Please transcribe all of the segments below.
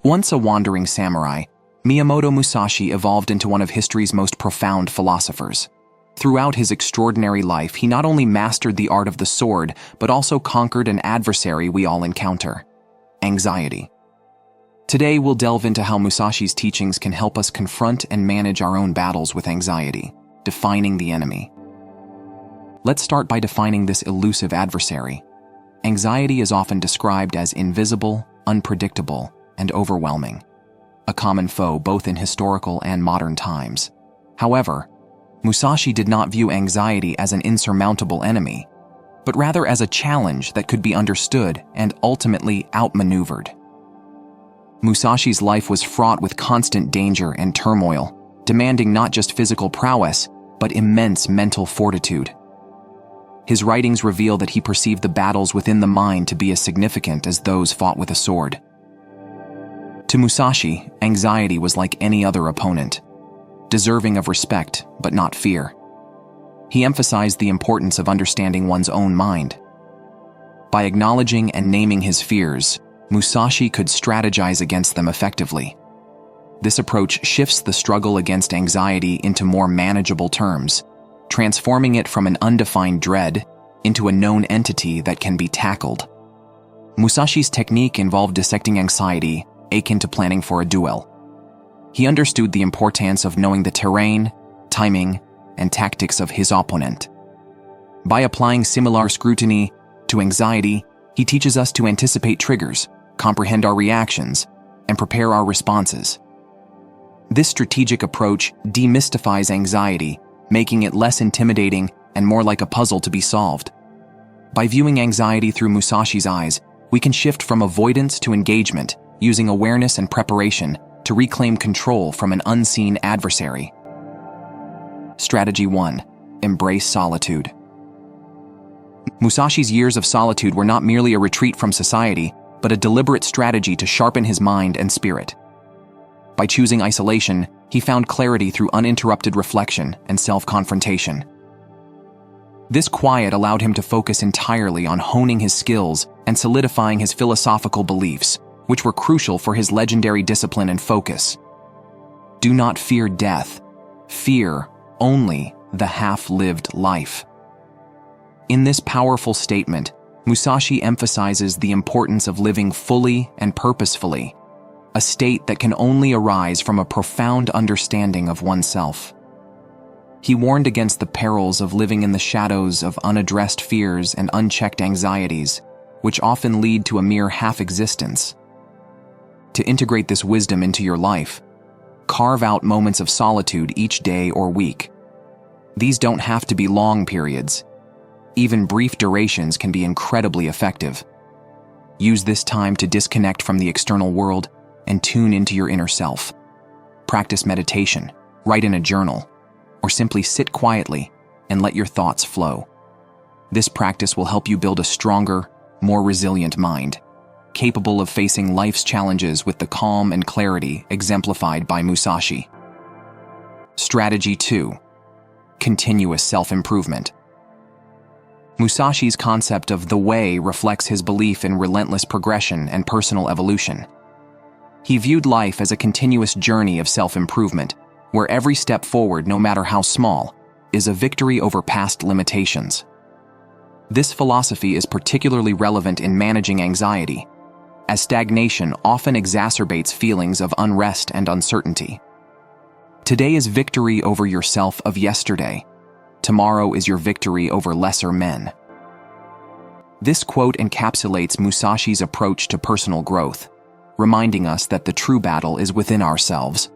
Once a wandering samurai, Miyamoto Musashi evolved into one of history's most profound philosophers. Throughout his extraordinary life, he not only mastered the art of the sword, but also conquered an adversary we all encounter: anxiety. Today, we'll delve into how Musashi's teachings can help us confront and manage our own battles with anxiety, defining the enemy. Let's start by defining this elusive adversary. Anxiety is often described as invisible, unpredictable, and overwhelming, a common foe both in historical and modern times. However, Musashi did not view anxiety as an insurmountable enemy, but rather as a challenge that could be understood and ultimately outmaneuvered. Musashi's life was fraught with constant danger and turmoil, demanding not just physical prowess, but immense mental fortitude. His writings reveal that he perceived the battles within the mind to be as significant as those fought with a sword. To Musashi, anxiety was like any other opponent, deserving of respect but not fear. He emphasized the importance of understanding one's own mind. By acknowledging and naming his fears, Musashi could strategize against them effectively. This approach shifts the struggle against anxiety into more manageable terms, transforming it from an undefined dread into a known entity that can be tackled. Musashi's technique involved dissecting anxiety, akin to planning for a duel. He understood the importance of knowing the terrain, timing, and tactics of his opponent. By applying similar scrutiny to anxiety, he teaches us to anticipate triggers, comprehend our reactions, and prepare our responses. This strategic approach demystifies anxiety, making it less intimidating and more like a puzzle to be solved. By viewing anxiety through Musashi's eyes, we can shift from avoidance to engagement, using awareness and preparation to reclaim control from an unseen adversary. Strategy 1. Embrace solitude. Musashi's years of solitude were not merely a retreat from society, but a deliberate strategy to sharpen his mind and spirit. By choosing isolation, he found clarity through uninterrupted reflection and self-confrontation. This quiet allowed him to focus entirely on honing his skills and solidifying his philosophical beliefs, which were crucial for his legendary discipline and focus. Do not fear death. Fear only the half-lived life. In this powerful statement, Musashi emphasizes the importance of living fully and purposefully, a state that can only arise from a profound understanding of oneself. He warned against the perils of living in the shadows of unaddressed fears and unchecked anxieties, which often lead to a mere half-existence. To integrate this wisdom into your life, carve out moments of solitude each day or week. These don't have to be long periods. Even brief durations can be incredibly effective. Use this time to disconnect from the external world and tune into your inner self. Practice meditation, write in a journal, or simply sit quietly and let your thoughts flow. This practice will help you build a stronger, more resilient mind, capable of facing life's challenges with the calm and clarity exemplified by Musashi. Strategy 2. Continuous self-improvement. Musashi's concept of the way reflects his belief in relentless progression and personal evolution. He viewed life as a continuous journey of self-improvement, where every step forward, no matter how small, is a victory over past limitations. This philosophy is particularly relevant in managing anxiety, as stagnation often exacerbates feelings of unrest and uncertainty. Today is victory over yourself of yesterday. Tomorrow is your victory over lesser men. This quote encapsulates Musashi's approach to personal growth, reminding us that the true battle is within ourselves.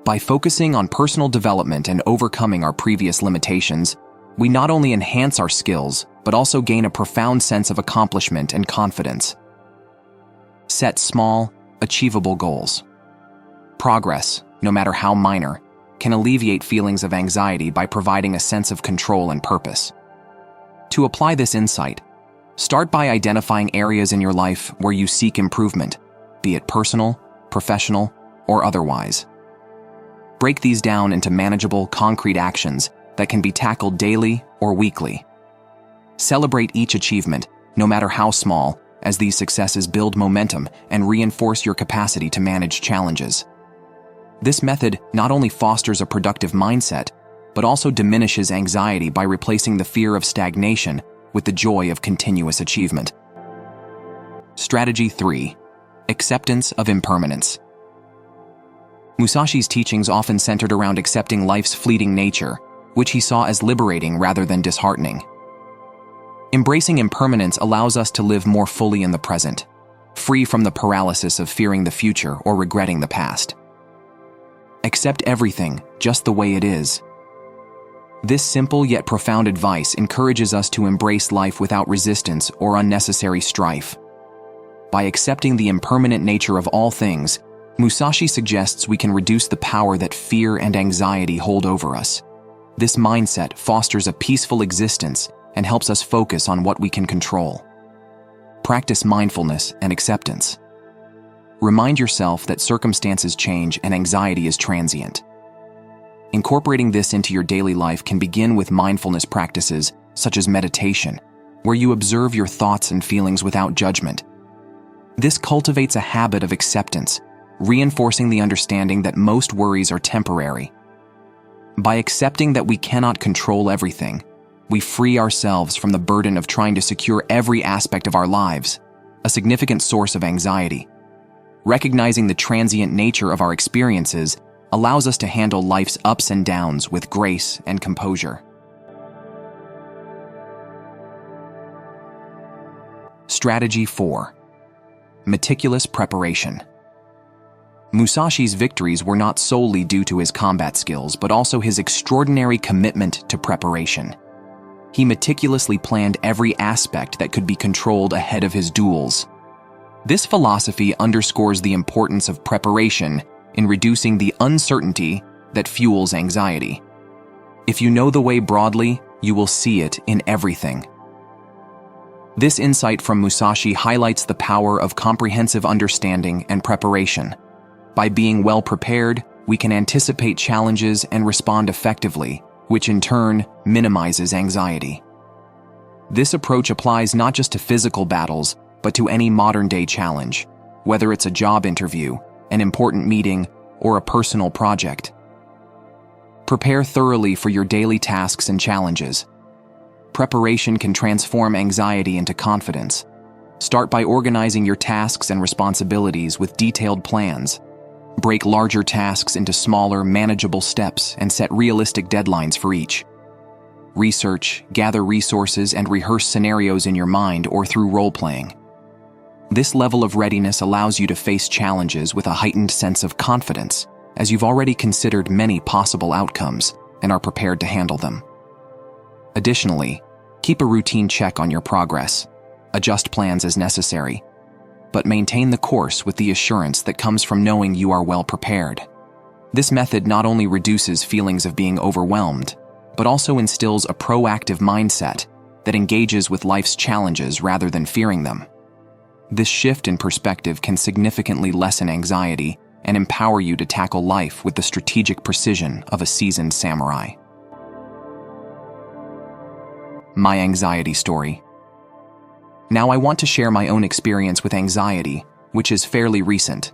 By focusing on personal development and overcoming our previous limitations, we not only enhance our skills, but also gain a profound sense of accomplishment and confidence. Set small, achievable goals. Progress, no matter how minor, can alleviate feelings of anxiety by providing a sense of control and purpose. To apply this insight, start by identifying areas in your life where you seek improvement, be it personal, professional, or otherwise. Break these down into manageable, concrete actions that can be tackled daily or weekly. Celebrate each achievement, no matter how small, as these successes build momentum and reinforce your capacity to manage challenges. This method not only fosters a productive mindset, but also diminishes anxiety by replacing the fear of stagnation with the joy of continuous achievement. Strategy 3. Acceptance of impermanence. Musashi's teachings often centered around accepting life's fleeting nature, which he saw as liberating rather than disheartening. Embracing impermanence allows us to live more fully in the present, free from the paralysis of fearing the future or regretting the past. Accept everything just the way it is. This simple yet profound advice encourages us to embrace life without resistance or unnecessary strife. By accepting the impermanent nature of all things, Musashi suggests we can reduce the power that fear and anxiety hold over us. This mindset fosters a peaceful existence and helps us focus on what we can control. Practice mindfulness and acceptance. Remind yourself that circumstances change and anxiety is transient. Incorporating this into your daily life can begin with mindfulness practices such as meditation, where you observe your thoughts and feelings without judgment. This cultivates a habit of acceptance, reinforcing the understanding that most worries are temporary. By accepting that we cannot control everything, we free ourselves from the burden of trying to secure every aspect of our lives, a significant source of anxiety. Recognizing the transient nature of our experiences allows us to handle life's ups and downs with grace and composure. Strategy 4. Meticulous preparation. Musashi's victories were not solely due to his combat skills, but also his extraordinary commitment to preparation. He meticulously planned every aspect that could be controlled ahead of his duels. This philosophy underscores the importance of preparation in reducing the uncertainty that fuels anxiety. If you know the way broadly, you will see it in everything. This insight from Musashi highlights the power of comprehensive understanding and preparation. By being well prepared, we can anticipate challenges and respond effectively, which in turn minimizes anxiety. This approach applies not just to physical battles, but to any modern-day challenge, whether it's a job interview, an important meeting, or a personal project. Prepare thoroughly for your daily tasks and challenges. Preparation can transform anxiety into confidence. Start by organizing your tasks and responsibilities with detailed plans. Break larger tasks into smaller, manageable steps and set realistic deadlines for each. Research, gather resources, and rehearse scenarios in your mind or through role-playing. This level of readiness allows you to face challenges with a heightened sense of confidence, as you've already considered many possible outcomes and are prepared to handle them. Additionally, keep a routine check on your progress. Adjust plans as necessary, but maintain the course with the assurance that comes from knowing you are well prepared. This method not only reduces feelings of being overwhelmed, but also instills a proactive mindset that engages with life's challenges rather than fearing them. This shift in perspective can significantly lessen anxiety and empower you to tackle life with the strategic precision of a seasoned samurai. My anxiety story. Now I want to share my own experience with anxiety, which is fairly recent.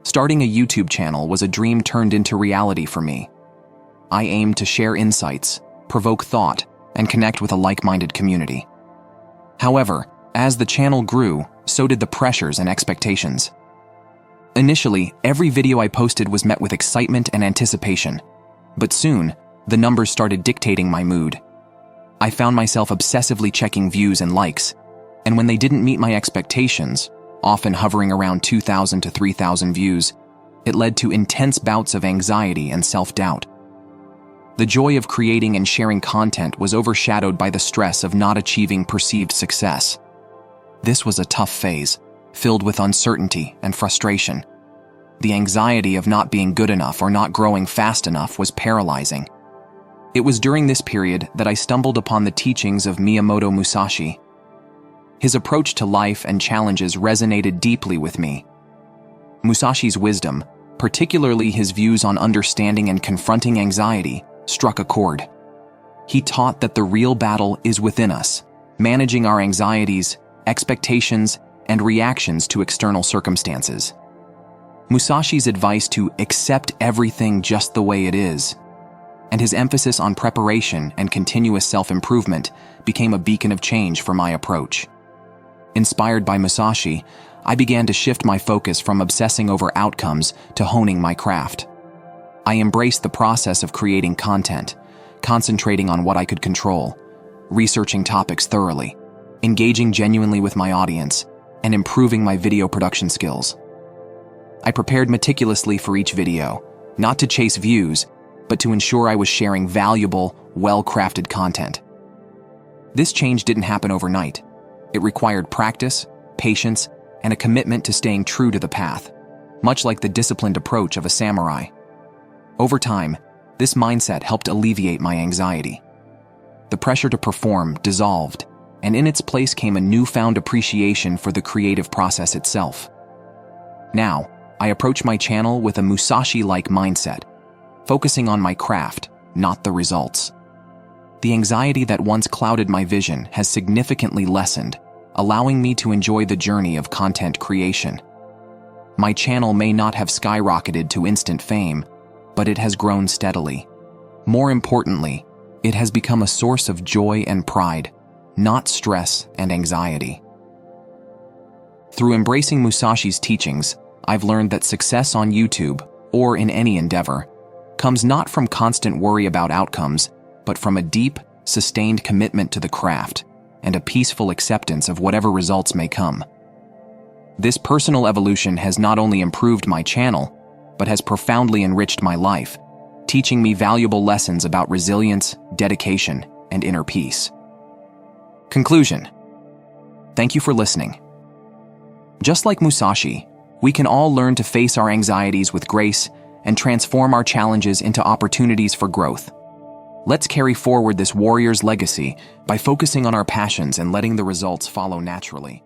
Starting a YouTube channel was a dream turned into reality for me. I aimed to share insights, provoke thought, and connect with a like-minded community. However, as the channel grew, so did the pressures and expectations. Initially, every video I posted was met with excitement and anticipation, but soon, the numbers started dictating my mood. I found myself obsessively checking views and likes, and when they didn't meet my expectations, often hovering around 2,000 to 3,000 views, it led to intense bouts of anxiety and self-doubt. The joy of creating and sharing content was overshadowed by the stress of not achieving perceived success. This was a tough phase, filled with uncertainty and frustration. The anxiety of not being good enough or not growing fast enough was paralyzing. It was during this period that I stumbled upon the teachings of Miyamoto Musashi. His approach to life and challenges resonated deeply with me. Musashi's wisdom, particularly his views on understanding and confronting anxiety, struck a chord. He taught that the real battle is within us, managing our anxieties, expectations, and reactions to external circumstances. Musashi's advice to accept everything just the way it is, and his emphasis on preparation and continuous self-improvement became a beacon of change for my approach. Inspired by Musashi, I began to shift my focus from obsessing over outcomes to honing my craft. I embraced the process of creating content, concentrating on what I could control, researching topics thoroughly, engaging genuinely with my audience, and improving my video production skills. I prepared meticulously for each video, not to chase views, but to ensure I was sharing valuable, well-crafted content. This change didn't happen overnight. It required practice, patience, and a commitment to staying true to the path, much like the disciplined approach of a samurai. Over time, this mindset helped alleviate my anxiety. The pressure to perform dissolved, and in its place came a newfound appreciation for the creative process itself. Now, I approach my channel with a Musashi-like mindset, focusing on my craft, not the results. The anxiety that once clouded my vision has significantly lessened, allowing me to enjoy the journey of content creation. My channel may not have skyrocketed to instant fame, but it has grown steadily. More importantly, it has become a source of joy and pride, not stress and anxiety. Through embracing Musashi's teachings, I've learned that success on YouTube, or in any endeavor, comes not from constant worry about outcomes, but from a deep, sustained commitment to the craft and a peaceful acceptance of whatever results may come. This personal evolution has not only improved my channel, but has profoundly enriched my life, teaching me valuable lessons about resilience, dedication, and inner peace. Conclusion. Thank you for listening. Just like Musashi, we can all learn to face our anxieties with grace and transform our challenges into opportunities for growth. Let's carry forward this warrior's legacy by focusing on our passions and letting the results follow naturally.